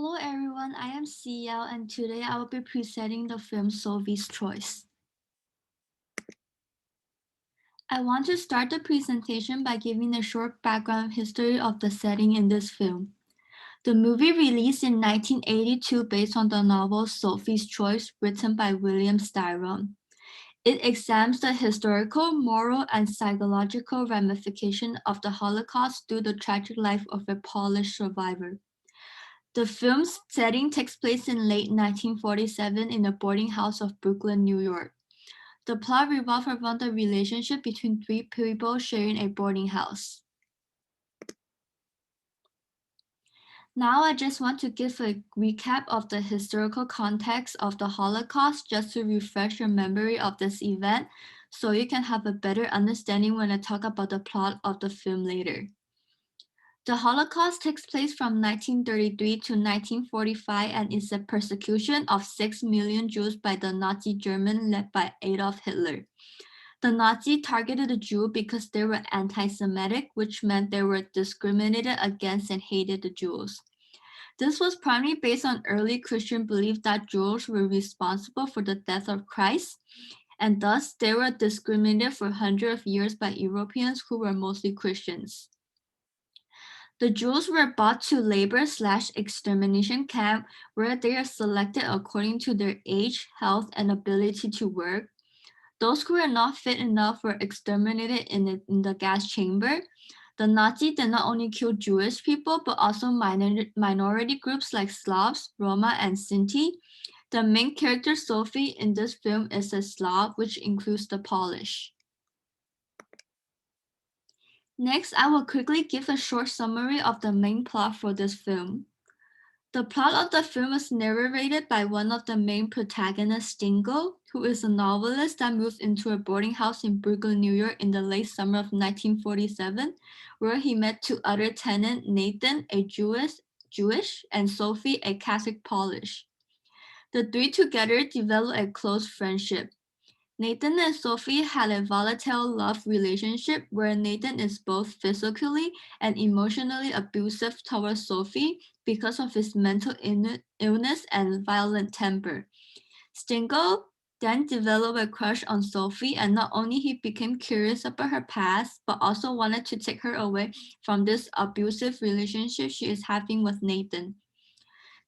Hello everyone, I am CL and today I will be presenting the film Sophie's Choice. I want to start the presentation by giving a short background history of the setting in this film. The movie released in 1982 based on the novel Sophie's Choice written by William Styron. It examines the historical, moral, and psychological ramification of the Holocaust through the tragic life of a Polish survivor. The film's setting takes place in late 1947 in a boarding house of Brooklyn, New York. The plot revolves around the relationship between three people sharing a boarding house. Now I just want to give a recap of the historical context of the Holocaust just to refresh your memory of this event so you can have a better understanding when I talk about the plot of the film later. The Holocaust takes place from 1933 to 1945 and is a persecution of 6 million Jews by the Nazi Germany led by Adolf Hitler. The Nazi targeted the Jew because they were anti-Semitic, which meant they were discriminated against and hated the Jews. This was primarily based on early Christian belief that Jews were responsible for the death of Christ, and thus they were discriminated for hundreds of years by Europeans who were mostly Christians. The Jews were brought to labor/extermination camp where they are selected according to their age, health, and ability to work. Those who were not fit enough were exterminated in the gas chamber. The Nazis did not only kill Jewish people, but also minority groups like Slavs, Roma, and Sinti. The main character, Sophie, in this film is a Slav, which includes the Polish. Next, I will quickly give a short summary of the main plot for this film. The plot of the film is narrated by one of the main protagonists, Stingo, who is a novelist that moved into a boarding house in Brooklyn, New York in the late summer of 1947, where he met two other tenants, Nathan, a Jewish, and Sophie, a Catholic Polish. The three together developed a close friendship. Nathan and Sophie had a volatile love relationship where Nathan is both physically and emotionally abusive towards Sophie because of his mental illness and violent temper. Stingo then developed a crush on Sophie, and not only he became curious about her past, but also wanted to take her away from this abusive relationship she is having with Nathan.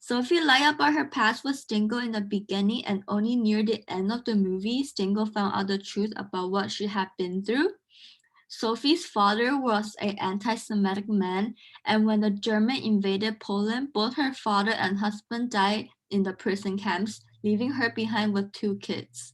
Sophie lied about her past with Stingo in the beginning, and only near the end of the movie, Stingo found out the truth about what she had been through. Sophie's father was an anti-Semitic man, and when the German invaded Poland, both her father and husband died in the prison camps, leaving her behind with two kids.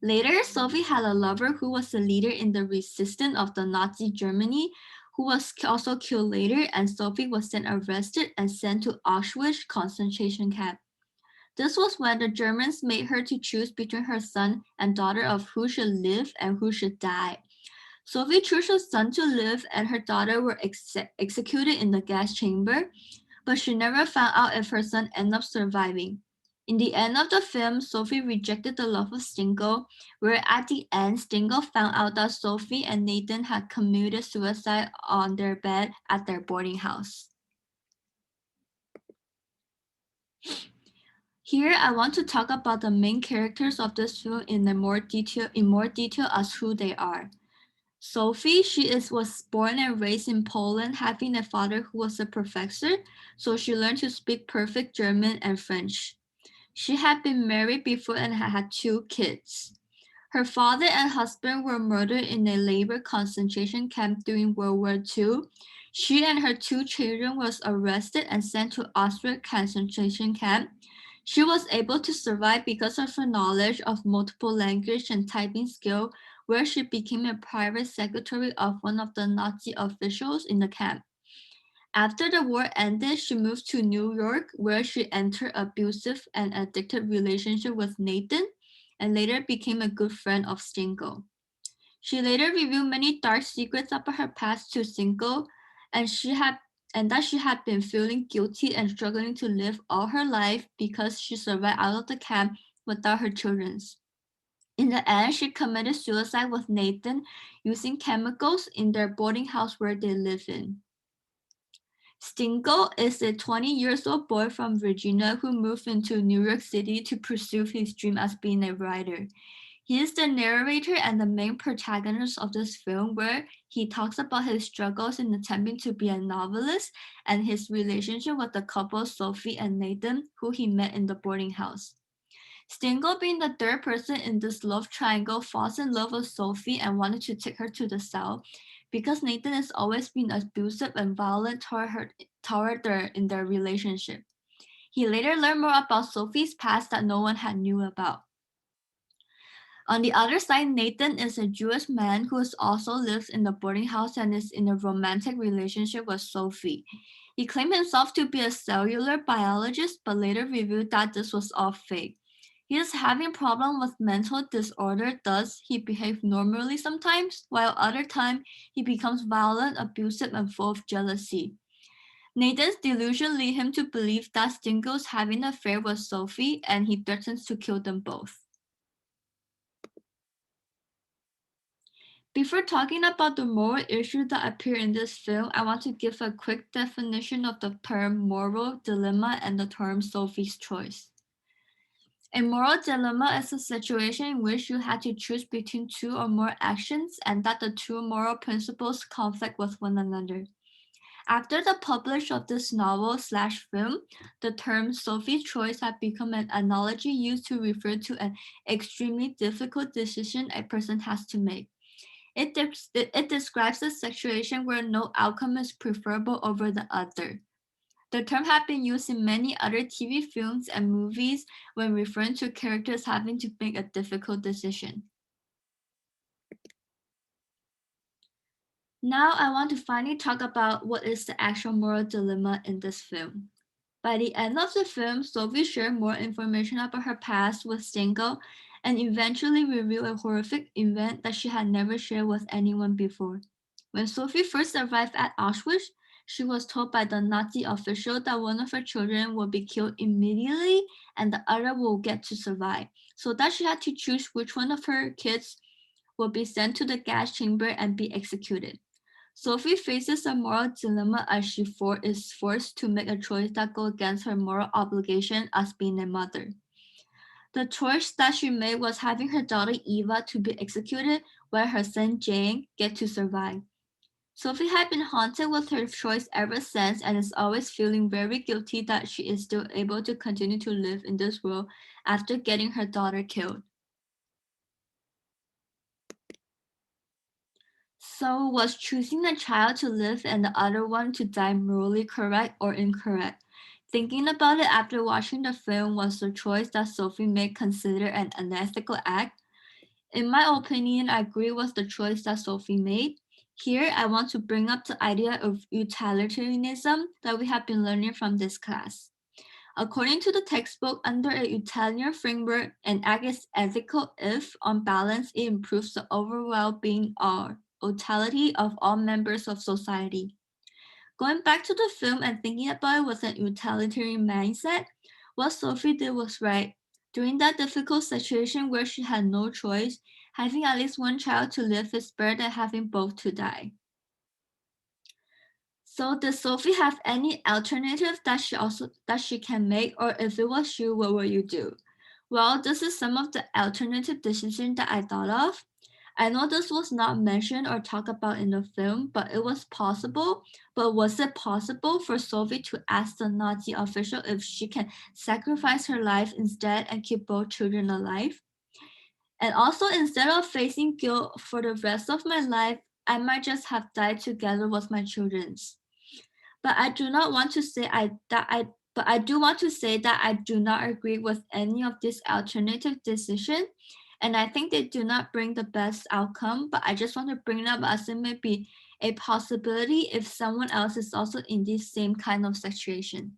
Later, Sophie had a lover who was a leader in the resistance of the Nazi Germany, who was also killed later, and Sophie was then arrested and sent to Auschwitz concentration camp. This was when the Germans made her to choose between her son and daughter of who should live and who should die. Sophie chose her son to live, and her daughter were executed in the gas chamber, but she never found out if her son ended up surviving. In the end of the film, Sophie rejected the love of Stingo, where at the end, Stingo found out that Sophie and Nathan had committed suicide on their bed at their boarding house. Here, I want to talk about the main characters of this film in more detail as who they are. Sophie, was born and raised in Poland, having a father who was a professor, so she learned to speak perfect German and French. She had been married before and had two kids. Her father and husband were murdered in a labor concentration camp during World War II. She and her two children was arrested and sent to Auschwitz concentration camp. She was able to survive because of her knowledge of multiple language and typing skill, where she became a private secretary of one of the Nazi officials in the camp. After the war ended, she moved to New York, where she entered abusive and addictive relationship with Nathan, and later became a good friend of Stingo. She later revealed many dark secrets about her past to Stingo, and that she had been feeling guilty and struggling to live all her life because she survived out of the camp without her children. In the end, she committed suicide with Nathan using chemicals in their boarding house where they live in. Stingo is a 20-year-old boy from Virginia who moved into New York City to pursue his dream as being a writer. He is the narrator and the main protagonist of this film, where he talks about his struggles in attempting to be a novelist and his relationship with the couple Sophie and Nathan, who he met in the boarding house. Stingo, being the third person in this love triangle, falls in love with Sophie and wanted to take her to the cell because Nathan has always been abusive and violent toward her in their relationship. He later learned more about Sophie's past that no one had knew about. On the other side, Nathan is a Jewish man who also lives in the boarding house and is in a romantic relationship with Sophie. He claimed himself to be a cellular biologist, but later revealed that this was all fake. He is having problem with mental disorder, thus he behaves normally sometimes, while other time he becomes violent, abusive, and full of jealousy. Nathan's delusion lead him to believe that Stingo is having an affair with Sophie, and he threatens to kill them both. Before talking about the moral issues that appear in this film, I want to give a quick definition of the term moral dilemma and the term Sophie's choice. A moral dilemma is a situation in which you had to choose between two or more actions and that the two moral principles conflict with one another. After the publish of this novel/film, the term Sophie's choice had become an analogy used to refer to an extremely difficult decision a person has to make. It describes a situation where no outcome is preferable over the other. The term had been used in many other TV films and movies when referring to characters having to make a difficult decision. Now I want to finally talk about what is the actual moral dilemma in this film. By the end of the film, Sophie shared more information about her past with Stingo and eventually revealed a horrific event that she had never shared with anyone before. When Sophie first arrived at Auschwitz, she was told by the Nazi official that one of her children will be killed immediately and the other will get to survive, so that she had to choose which one of her kids will be sent to the gas chamber and be executed. Sophie faces a moral dilemma as she is forced to make a choice that goes against her moral obligation as being a mother. The choice that she made was having her daughter Eva to be executed while her son Jane get to survive. Sophie had been haunted with her choice ever since and is always feeling very guilty that she is still able to continue to live in this world after getting her daughter killed. So, was choosing a child to live and the other one to die morally correct or incorrect? Thinking about it after watching the film, was the choice that Sophie made considered an unethical act? In my opinion, I agree with the choice that Sophie made. Here, I want to bring up the idea of utilitarianism that we have been learning from this class. According to the textbook, under a utilitarian framework, an act is ethical if, on balance, it improves the overall well-being or totality of all members of society. Going back to the film and thinking about it with an utilitarian mindset, what Sophie did was right. During that difficult situation where she had no choice, having at least one child to live is better than having both to die. So does Sophie have any alternative that she can make, or if it was you, what would you do? Well, this is some of the alternative decisions that I thought of. I know this was not mentioned or talked about in the film, but it was possible. But was it possible for Sophie to ask the Nazi official if she can sacrifice her life instead and keep both children alive? And also, instead of facing guilt for the rest of my life, I might just have died together with my children's. But I do not want to say but I do want to say that I do not agree with any of these alternative decisions, and I think they do not bring the best outcome, but I just want to bring it up as it may be a possibility if someone else is also in this same kind of situation.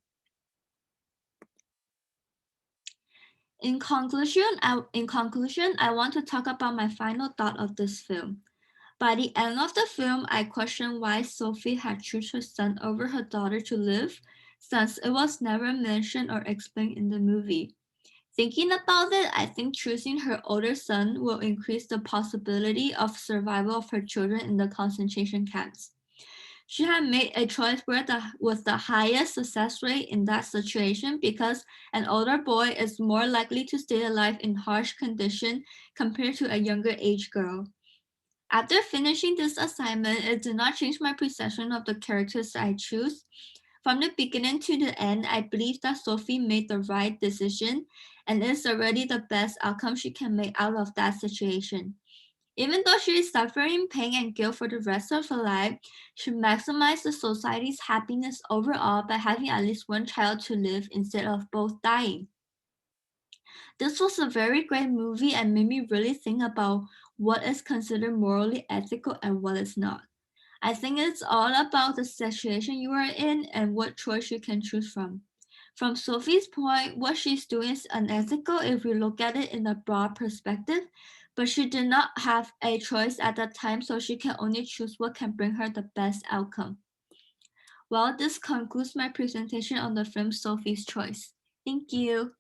In conclusion, I want to talk about my final thought of this film. By the end of the film, I questioned why Sophie had chosen her son over her daughter to live, since it was never mentioned or explained in the movie. Thinking about it, I think choosing her older son will increase the possibility of survival of her children in the concentration camps. She had made a choice where was the highest success rate in that situation because an older boy is more likely to stay alive in harsh conditions compared to a younger age girl. After finishing this assignment, it did not change my perception of the characters I choose. From the beginning to the end, I believe that Sophie made the right decision and is already the best outcome she can make out of that situation. Even though she is suffering pain and guilt for the rest of her life, she maximized the society's happiness overall by having at least one child to live instead of both dying. This was a very great movie and made me really think about what is considered morally ethical and what is not. I think it's all about the situation you are in and what choice you can choose from. From Sophie's point, what she's doing is unethical if we look at it in a broad perspective, but she did not have a choice at that time, so she can only choose what can bring her the best outcome. Well, this concludes my presentation on the film Sophie's Choice. Thank you.